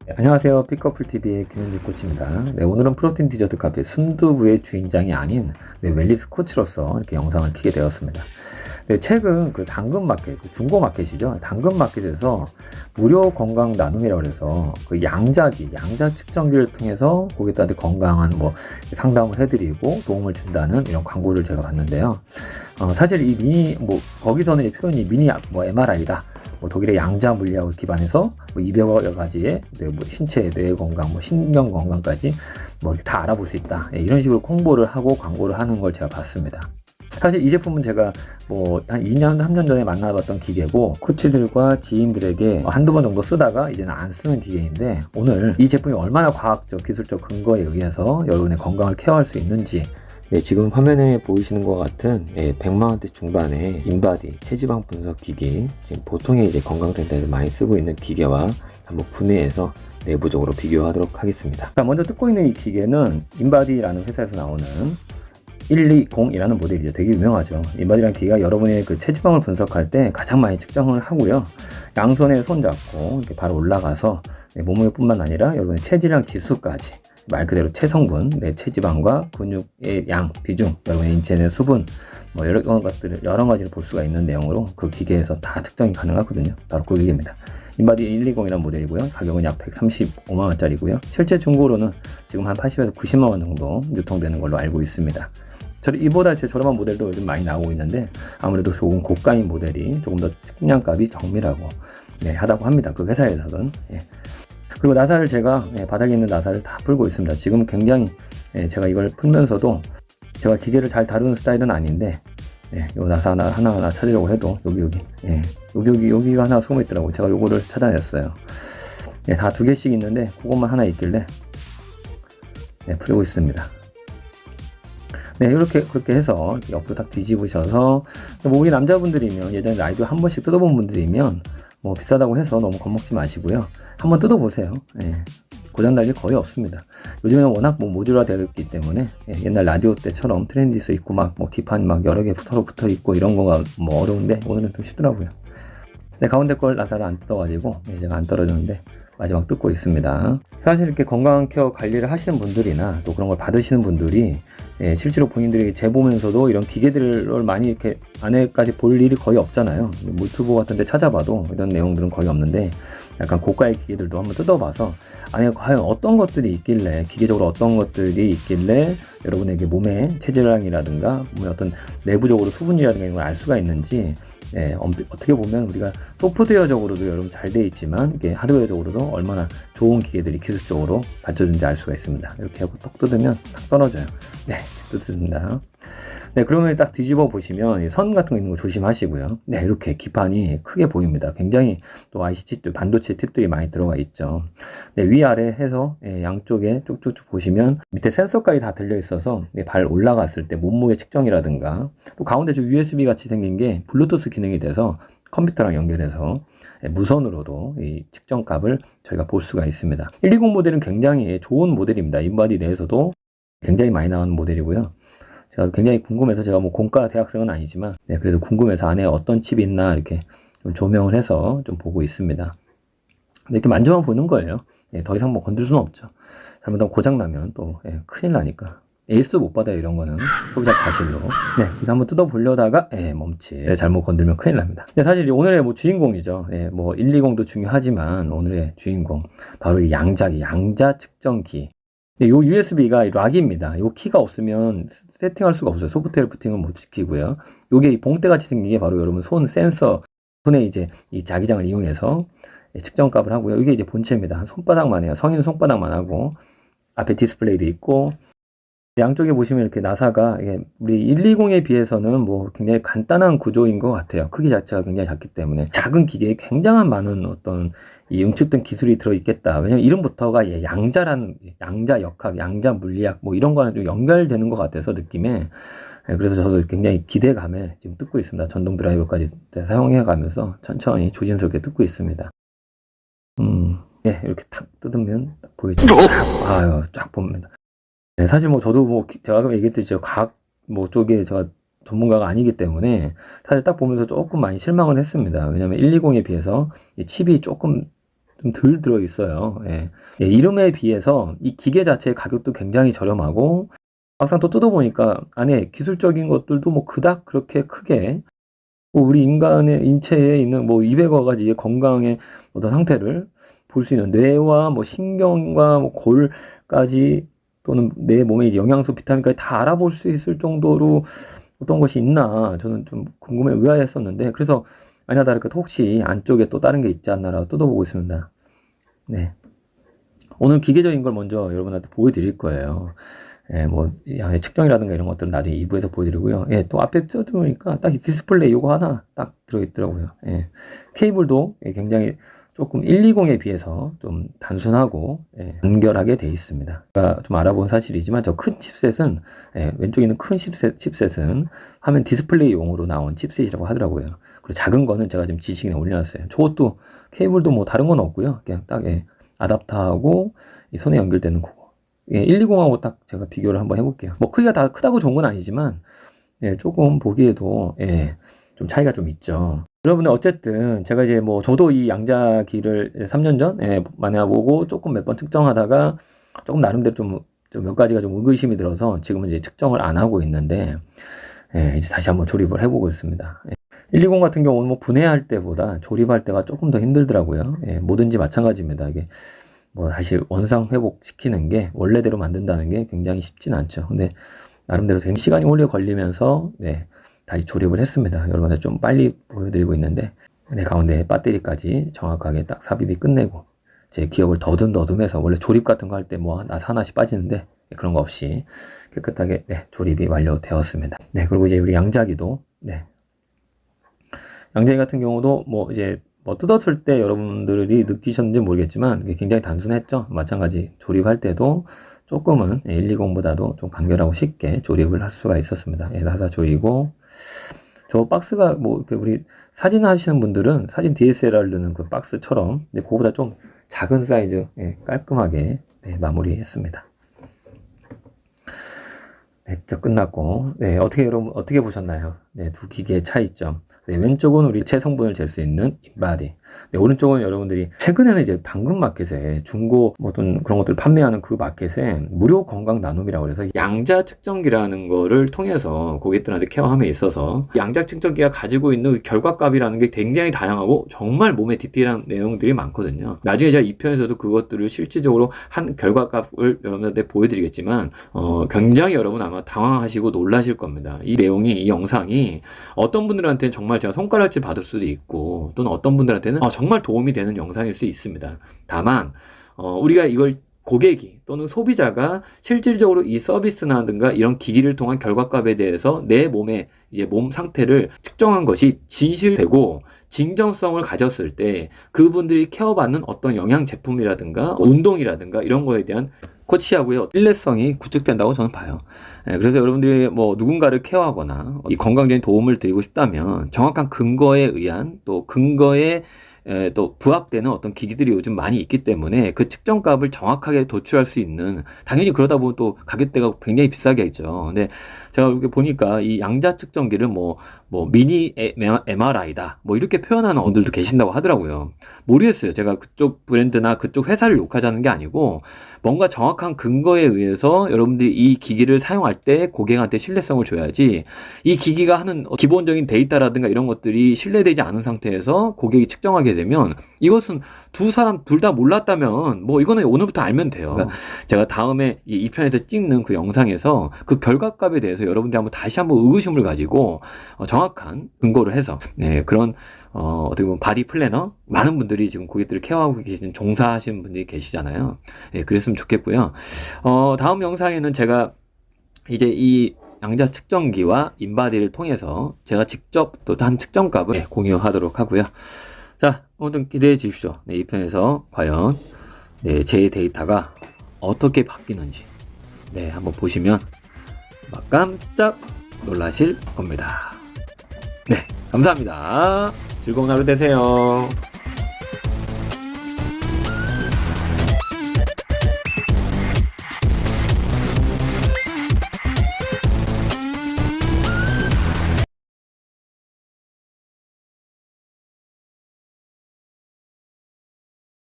네, 안녕하세요. 피커플TV의 김현진 코치입니다. 네, 오늘은 프로틴 디저트 카페 순두부의 주인장이 아닌 웰리스 코치로서 이렇게 영상을 켜게 되었습니다. 네, 최근 그 당근마켓, 중고 마켓이죠. 당근마켓에서 무료 건강 나눔이라고 해서 그 양자 측정기를 통해서 고객들한테 건강한 상담을 해드리고 도움을 준다는 이런 광고를 제가 봤는데요. 사실 이 거기서는 이 표현이 미니 MRI다. 독일의 양자 물리학을 기반해서 200여 가지의 신체, 뇌 건강, 신경 건강까지 다 알아볼 수 있다. 이런 식으로 홍보를 하고 광고를 하는 걸 제가 봤습니다. 사실 이 제품은 제가 한 2년, 3년 전에 만나봤던 기계고 코치들과 지인들에게 한두 번 정도 쓰다가 이제는 안 쓰는 기계인데 오늘 이 제품이 얼마나 과학적, 기술적 근거에 의해서 여러분의 건강을 케어할 수 있는지 네, 지금 화면에 보이시는 것 같은 100만원대 중반의 인바디 체지방 분석 기기, 지금 보통의 건강센터에서 많이 쓰고 있는 기계와 한번 분해해서 내부적으로 비교하도록 하겠습니다. 자, 먼저 뜯고 있는 이 기계는 인바디라는 회사에서 나오는 120이라는 모델이죠. 되게 유명하죠. 인바디라는 기계가 여러분의 그 체지방을 분석할 때 가장 많이 측정을 하고요. 양손에 손 잡고 이렇게 바로 올라가서 몸무게뿐만 아니라 여러분의 체지방 지수까지 말 그대로 체성분, 내 체지방과 근육의 양, 비중, 여러분의 인체 내 수분, 여러 가지를 볼 수가 있는 내용으로 그 기계에서 다 측정이 가능하거든요. 바로 그 기계입니다. 인바디 120이라는 모델이고요. 가격은 약 135만원짜리고요. 실제 중고로는 지금 한 80에서 90만원 정도 유통되는 걸로 알고 있습니다. 이보다 제 저렴한 모델도 요즘 많이 나오고 있는데 아무래도 조금 고가인 모델이 조금 더 측량값이 정밀하고 하다고 합니다. 그 회사에서는. 그리고 나사를 제가 바닥에 있는 나사를 다 풀고 있습니다. 지금 굉장히 제가 이걸 풀면서도 제가 기계를 잘 다루는 스타일은 아닌데 요 나사 하나하나 찾으려고 해도 여기가 하나 숨어 있더라고요. 제가 요거를 찾아냈어요. 다 두 개씩 있는데 그것만 하나 있길래 풀고 있습니다. 그렇게 해서 옆으로 딱 뒤집으셔서 우리 남자분들이면 예전에 라이브 한 번씩 뜯어본 분들이면 비싸다고 해서 너무 겁먹지 마시고요. 한번 뜯어보세요. 고장날 일 거의 없습니다. 요즘에는 워낙 모듈화 되어 있기 때문에 옛날 라디오 때처럼 트렌디스 있고 기판 여러 개 서로 붙어 있고 이런 거가 어려운데 오늘은 좀 쉽더라고요. 가운데 걸 나사를 안 뜯어가지고 제가 안 떨어졌는데 마지막 뜯고 있습니다. 사실 이렇게 건강 케어 관리를 하시는 분들이나 또 그런 걸 받으시는 분들이 실제로 본인들이 재보면서도 이런 기계들을 많이 이렇게 안에까지 볼 일이 거의 없잖아요. 유튜브 같은 데 찾아봐도 이런 내용들은 거의 없는데 약간 고가의 기계들도 한번 뜯어봐서 안에 과연 어떤 것들이 있길래 기계적으로 어떤 것들이 있길래 여러분에게 몸의 체질량이라든가 몸의 어떤 내부적으로 수분이라든가 이런 걸 알 수가 있는지 어떻게 보면 우리가 소프트웨어적으로도 여러분 잘 돼 있지만 이게 하드웨어적으로도 얼마나 좋은 기계들이 기술적으로 받쳐준지 알 수가 있습니다. 이렇게 하고 톡 뜯으면 탁 떨어져요. 뜯습니다. 그러면 딱 뒤집어 보시면 선 같은 거 있는 거 조심하시고요. 이렇게 기판이 크게 보입니다. 굉장히 또 IC 칩들, 반도체 칩들이 많이 들어가 있죠. 위아래 해서 양쪽에 쭉쭉쭉 보시면 밑에 센서까지 다 들려 있어서 발 올라갔을 때 몸무게 측정이라든가 또 가운데 좀 USB 같이 생긴 게 블루투스 기능이 돼서 컴퓨터랑 연결해서 무선으로도 이 측정값을 저희가 볼 수가 있습니다. 120 모델은 굉장히 좋은 모델입니다. 인바디 내에서도 굉장히 많이 나오는 모델이고요. 제가 굉장히 궁금해서 제가 공과 대학생은 아니지만 그래도 궁금해서 안에 어떤 칩이 있나 이렇게 좀 조명을 해서 좀 보고 있습니다. 이렇게 만져만 보는 거예요. 더 이상 건들 수는 없죠. 잘못하면 고장나면 또 큰일 나니까. 에이스 못 받아요, 이런 거는. 소비자 과실로. 이거 한번 뜯어보려다가, 멈칫. 잘못 건들면 큰일 납니다. 사실 오늘의 주인공이죠. 120도 중요하지만 오늘의 주인공. 바로 이 양자 측정기. 요 USB가 락입니다. 요 키가 없으면 세팅할 수가 없어요. 소프트웨어 부팅은 못 시키고요. 요게 이 봉대 같이 생긴 게 바로 여러분 손에 이 자기장을 이용해서 측정값을 하고요. 이게 본체입니다. 한 손바닥만 해요. 성인 손바닥만 하고 앞에 디스플레이도 있고 양쪽에 보시면 이렇게 나사가 우리 120에 비해서는 굉장히 간단한 구조인 것 같아요. 크기 자체가 굉장히 작기 때문에 작은 기계에 굉장한 많은 어떤 이 응축된 기술이 들어있겠다. 왜냐면 이름부터가 양자 역학, 양자 물리학 이런 거랑 좀 연결되는 것 같아서 느낌에 그래서 저도 굉장히 기대감에 지금 뜯고 있습니다. 전동 드라이버까지 사용해 가면서 천천히 조심스럽게 뜯고 있습니다. 이렇게 탁 뜯으면 보이죠? 쫙 봅니다. 사실 저도 제가 아까 얘기했듯이 과학 쪽에 제가 전문가가 아니기 때문에 사실 딱 보면서 조금 많이 실망을 했습니다. 왜냐면 120에 비해서 이 칩이 조금 좀 덜 들어있어요. 예. 예, 이름에 비해서 이 기계 자체의 가격도 굉장히 저렴하고, 막상 또 뜯어보니까 안에 기술적인 것들도 뭐 그닥 그렇게 크게, 뭐 우리 인간의 인체에 있는 뭐 200여 가지의 건강의 어떤 상태를 볼 수 있는 뇌와 뭐 신경과 뭐 골까지 또는 내 몸의 이제 영양소, 비타민까지 다 알아볼 수 있을 정도로 어떤 것이 있나 저는 좀 궁금해 의아했었는데, 그래서 아니나 다를까 또 혹시 안쪽에 또 다른 게 있지 않나라고 뜯어보고 있습니다. 네. 오늘 기계적인 걸 먼저 여러분한테 보여드릴 거예요. 예, 뭐, 양의 측정이라든가 이런 것들은 나중에 2부에서 보여드리고요. 예, 또 앞에 뜯어보니까 딱 디스플레이 요거 하나 딱 들어있더라고요. 예. 케이블도 굉장히 조금 120에 비해서 좀 단순하고, 예, 간결하게 돼 있습니다. 제가 좀 알아본 사실이지만 저 큰 칩셋은, 예, 왼쪽에 있는 큰 칩셋은 화면 디스플레이용으로 나온 칩셋이라고 하더라고요. 그리고 작은 거는 제가 지금 지식인에 올려놨어요. 저것도 케이블도 뭐 다른 건 없고요. 그냥 딱, 예, 아답터하고 이 손에 연결되는 거고. 예, 120하고 딱 제가 비교를 한번 해볼게요. 뭐 크기가 다 크다고 좋은 건 아니지만, 예, 조금 보기에도, 예, 좀 차이가 좀 있죠. 여러분들 어쨌든 제가 이제 뭐 저도 이 양자기를 3년 전에 만나보고 조금 몇 번 측정하다가 조금 나름대로 좀 몇 가지가 좀 의구심이 들어서 지금은 이제 측정을 안 하고 있는데, 예, 이제 다시 한번 조립을 해보고 있습니다. 예. 120 같은 경우는 뭐 분해할 때보다 조립할 때가 조금 더 힘들더라고요. 예, 뭐든지 마찬가지입니다. 이게 뭐 다시 원상 회복시키는 게 원래대로 만든다는 게 굉장히 쉽진 않죠. 근데 나름대로 되게 시간이 오래 걸리면서, 네, 다시 조립을 했습니다. 여러분들 좀 빨리 보여드리고 있는데, 네, 가운데 배터리까지 정확하게 딱 삽입이 끝내고 제 기억을 더듬더듬해서, 원래 조립 같은 거 할 때 뭐 하나씩 빠지는데 그런 거 없이 깨끗하게, 네, 조립이 완료되었습니다. 네, 그리고 이제 우리 양자기도, 네, 양자기 같은 경우도 뭐 이제 뭐 뜯었을 때 여러분들이 느끼셨는지 모르겠지만 굉장히 단순했죠. 마찬가지 조립할 때도 조금은 120보다도 좀 간결하고 쉽게 조립을 할 수가 있었습니다. 예, 나사 조이고, 저 박스가 뭐 우리 사진 하시는 분들은 사진 DSLR 넣는 그 박스처럼, 근데 그거보다 좀 작은 사이즈, 예, 깔끔하게, 네, 마무리했습니다. 네, 저 끝났고, 네, 여러분 어떻게 보셨나요? 네, 두 기계의 차이점. 네, 왼쪽은 우리 체성분을 잴 수 있는 인바디. 네, 오른쪽은 여러분들이 최근에는 이제 당근 마켓에 중고 뭐 어떤 그런 것들 판매하는 그 마켓에 무료 건강 나눔이라고 해서 양자 측정기라는 거를 통해서 고객들한테 케어함에 있어서 양자 측정기가 가지고 있는 그 결과값이라는 게 굉장히 다양하고 정말 몸에 디테일한 내용들이 많거든요. 나중에 제가 2편에서도 그것들을 실질적으로 한 결과값을 여러분들한테 보여드리겠지만, 굉장히 여러분 아마 당황하시고 놀라실 겁니다. 이 내용이, 이 영상이 어떤 분들한테는 정말 제가 손가락질 받을 수도 있고, 또는 어떤 분들한테는 정말 도움이 되는 영상일 수 있습니다. 다만 우리가 이걸 고객이 또는 소비자가 실질적으로 이 서비스나든가 이런 기기를 통한 결과값에 대해서 내 몸의 이제 몸 상태를 측정한 것이 진실되고 진정성을 가졌을 때 그분들이 케어받는 어떤 영양 제품이라든가 운동이라든가 이런 거에 대한 코치하고요, 신뢰성이 구축된다고 저는 봐요. 예, 그래서 여러분들이 뭐 누군가를 케어하거나 이 건강적인 도움을 드리고 싶다면 정확한 근거에 의한, 또 근거에 또 부합되는 어떤 기기들이 요즘 많이 있기 때문에 그 측정값을 정확하게 도출할 수 있는, 당연히 그러다 보면 또 가격대가 굉장히 비싸겠죠. 근데 제가 이렇게 보니까 이 양자 측정기를 뭐 미니 MRI다 뭐 이렇게 표현하는 분들도 계신다고 하더라고요. 모르겠어요. 제가 그쪽 브랜드나 그쪽 회사를 욕하자는 게 아니고, 뭔가 정확한 근거에 의해서 여러분들이 이 기기를 사용할 때 고객한테 신뢰성을 줘야지, 이 기기가 하는 기본적인 데이터라든가 이런 것들이 신뢰되지 않은 상태에서 고객이 측정하게 되면 이것은 두 사람 둘 다 몰랐다면 뭐 이거는 오늘부터 알면 돼요. 그러니까 제가 다음에 이 2편에서 찍는 그 영상에서 그 결과값에 대해서 여러분들이 다시 한번 의구심을 가지고 정확한 근거를 해서, 네, 그런 어떻게 보면 바디 플래너 많은 분들이 지금 고객들을 케어하고 계시는, 종사하시는 분들이 계시잖아요. 예, 그랬으면 좋겠고요. 다음 영상에는 제가 이제 이 양자 측정기와 인바디를 통해서 제가 직접 또 한 측정값을, 네, 공유하도록 하고요. 자, 오늘 기대해 주십시오. 네, 이 편에서 과연, 네, 제 데이터가 어떻게 바뀌는지, 네, 한번 보시면 막 깜짝 놀라실 겁니다. 네, 감사합니다. 즐거운 하루 되세요.